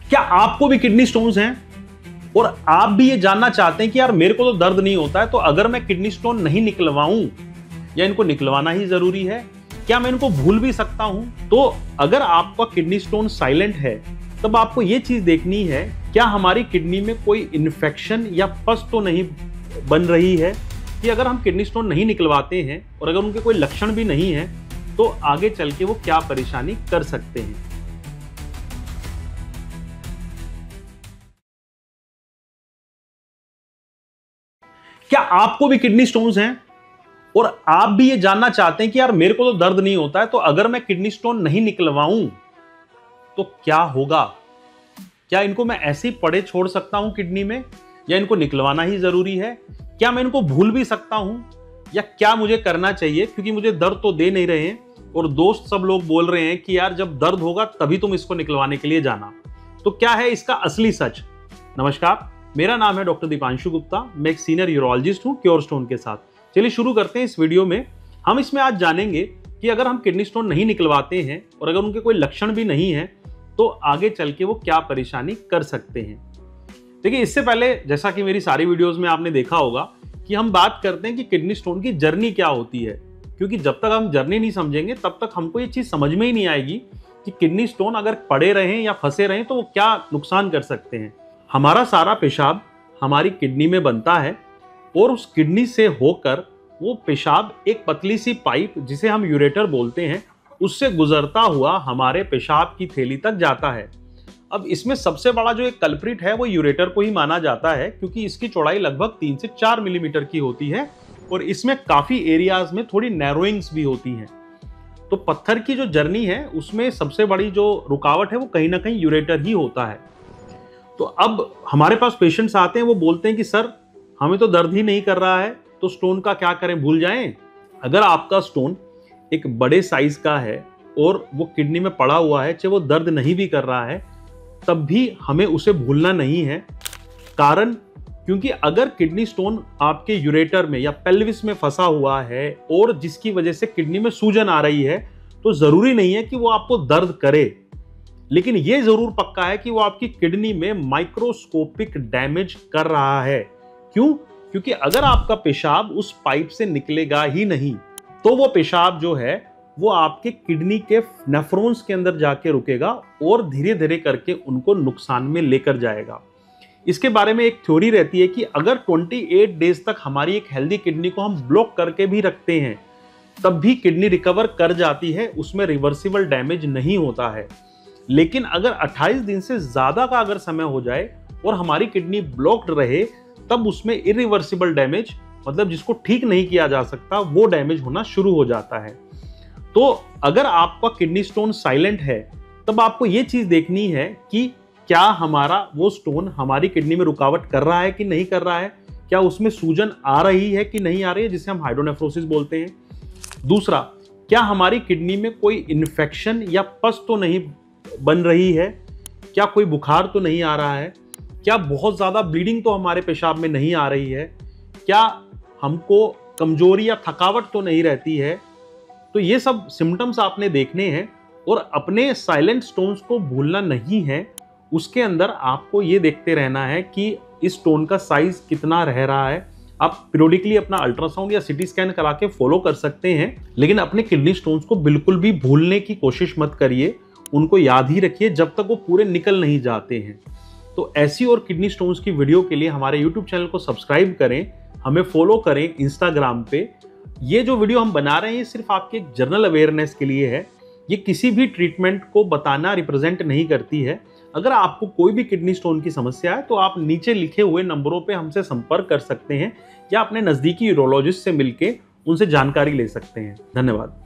क्या आपको भी किडनी स्टोन्स हैं और आप भी ये जानना चाहते हैं कि यार मेरे को तो दर्द नहीं होता है, तो अगर मैं किडनी स्टोन नहीं निकलवाऊं या इनको निकलवाना ही जरूरी है, क्या मैं इनको भूल भी सकता हूं? तो अगर आपका किडनी स्टोन साइलेंट है तब आपको ये चीज देखनी है, क्या हमारी किडनी में कोई इन्फेक्शन या पस तो नहीं बन रही है कि अगर हम किडनी स्टोन नहीं निकलवाते हैं और अगर उनके कोई लक्षण भी नहीं है तो आगे चल के वो क्या परेशानी कर सकते हैं। क्या आपको भी किडनी स्टोन्स हैं और आप भी ये जानना चाहते हैं कि यार मेरे को तो दर्द नहीं होता है, तो अगर मैं किडनी स्टोन नहीं निकलवाऊं तो क्या होगा? क्या इनको मैं ऐसे ही पड़े छोड़ सकता हूं किडनी में, या इनको निकलवाना ही जरूरी है? क्या मैं इनको भूल भी सकता हूं, या क्या मुझे करना चाहिए? क्योंकि मुझे दर्द तो दे नहीं रहे हैं और दोस्त सब लोग बोल रहे हैं कि यार जब दर्द होगा तभी तुम इसको निकलवाने के लिए जाना। तो क्या है इसका असली सच? नमस्कार, मेरा नाम है डॉक्टर दीपांशु गुप्ता। मैं एक सीनियर यूरोलॉजिस्ट हूं क्योर स्टोन के साथ। चलिए शुरू करते हैं इस वीडियो में। हम इसमें आज जानेंगे कि अगर हम किडनी स्टोन नहीं निकलवाते हैं और अगर उनके कोई लक्षण भी नहीं है तो आगे चल के वो क्या परेशानी कर सकते हैं। देखिए, इससे पहले जैसा कि मेरी सारी वीडियोस में आपने देखा होगा कि हम बात करते हैं कि किडनी स्टोन की जर्नी क्या होती है, क्योंकि जब तक हम जर्नी नहीं समझेंगे तब तक हमको ये चीज समझ में ही नहीं आएगी कि किडनी स्टोन अगर पड़े रहें या फंसे रहें तो वो क्या नुकसान कर सकते हैं। हमारा सारा पेशाब हमारी किडनी में बनता है और उस किडनी से होकर वो पेशाब एक पतली सी पाइप जिसे हम यूरेटर बोलते हैं उससे गुजरता हुआ हमारे पेशाब की थैली तक जाता है। अब इसमें सबसे बड़ा जो एक कल्प्रिट है वो यूरेटर को ही माना जाता है, क्योंकि इसकी चौड़ाई लगभग 3 से 4 मिलीमीटर की होती है और इसमें काफी एरियाज में थोड़ी नैरोइंग्स भी होती हैं। तो पत्थर की जो जर्नी है उसमें सबसे बड़ी जो रुकावट है वो कहीं ना कहीं यूरेटर ही होता है। तो अब हमारे पास पेशेंट्स आते हैं, वो बोलते हैं कि सर हमें तो दर्द ही नहीं कर रहा है, तो स्टोन का क्या करें, भूल जाएं? अगर आपका स्टोन एक बड़े साइज का है और वो किडनी में पड़ा हुआ है, चाहे वो दर्द नहीं भी कर रहा है, तब भी हमें उसे भूलना नहीं है। कारण क्योंकि अगर किडनी स्टोन आपके यूरेटर में या पेल्विस में फंसा हुआ है और जिसकी वजह से किडनी में सूजन आ रही है, तो जरूरी नहीं है कि वो आपको दर्द करे, लेकिन ये जरूर पक्का है कि वो आपकी किडनी में माइक्रोस्कोपिक डैमेज कर रहा है। क्यों? क्योंकि अगर आपका पेशाब उस पाइप से निकलेगा ही नहीं तो वो पेशाब जो है वो आपके किडनी के नेफ्रॉन्स के अंदर जाके रुकेगा और धीरे धीरे करके उनको नुकसान में लेकर जाएगा। इसके बारे में एक थ्योरी रहती है कि अगर 28 डेज तक हमारी एक हेल्दी किडनी को हम ब्लॉक करके भी रखते हैं तब भी किडनी रिकवर कर जाती है, उसमें रिवर्सिबल डैमेज नहीं होता है। लेकिन अगर 28 दिन से ज्यादा का अगर समय हो जाए और हमारी किडनी ब्लॉक्ड रहे तब उसमें इरिवर्सिबल डैमेज, मतलब जिसको ठीक नहीं किया जा सकता, वो डैमेज होना शुरू हो जाता है। तो अगर आपका किडनी स्टोन साइलेंट है तब आपको ये चीज देखनी है कि क्या हमारा वो स्टोन हमारी किडनी में रुकावट कर रहा है कि नहीं कर रहा है, क्या उसमें सूजन आ रही है कि नहीं आ रही है, जिसे हम हाइड्रोनेफ्रोसिस बोलते हैं। दूसरा, क्या हमारी किडनी में कोई इन्फेक्शन या पस तो नहीं बन रही है, क्या कोई बुखार तो नहीं आ रहा है, क्या बहुत ज्यादा ब्लीडिंग तो हमारे पेशाब में नहीं आ रही है, क्या हमको कमजोरी या थकावट तो नहीं रहती है। तो ये सब सिम्टम्स आपने देखने हैं और अपने साइलेंट स्टोन्स को भूलना नहीं है। उसके अंदर आपको ये देखते रहना है कि इस स्टोन का साइज कितना रह रहा है। आप पीरियडिकली अपना अल्ट्रासाउंड या सिटी स्कैन करा के फॉलो कर सकते हैं, लेकिन अपने किडनी स्टोन्स को बिल्कुल भी भूलने की कोशिश मत करिए। उनको याद ही रखिए जब तक वो पूरे निकल नहीं जाते हैं। तो ऐसी और किडनी स्टोन्स की वीडियो के लिए हमारे यूट्यूब चैनल को सब्सक्राइब करें, हमें फॉलो करें इंस्टाग्राम पे। ये जो वीडियो हम बना रहे हैं ये सिर्फ आपके एक जनरल अवेयरनेस के लिए है, ये किसी भी ट्रीटमेंट को बताना रिप्रेजेंट नहीं करती है। अगर आपको कोई भी किडनी स्टोन की समस्या है तो आप नीचे लिखे हुए नंबरों पे हमसे संपर्क कर सकते हैं या अपने नज़दीकी यूरोलॉजिस्ट से मिलके उनसे जानकारी ले सकते हैं। धन्यवाद।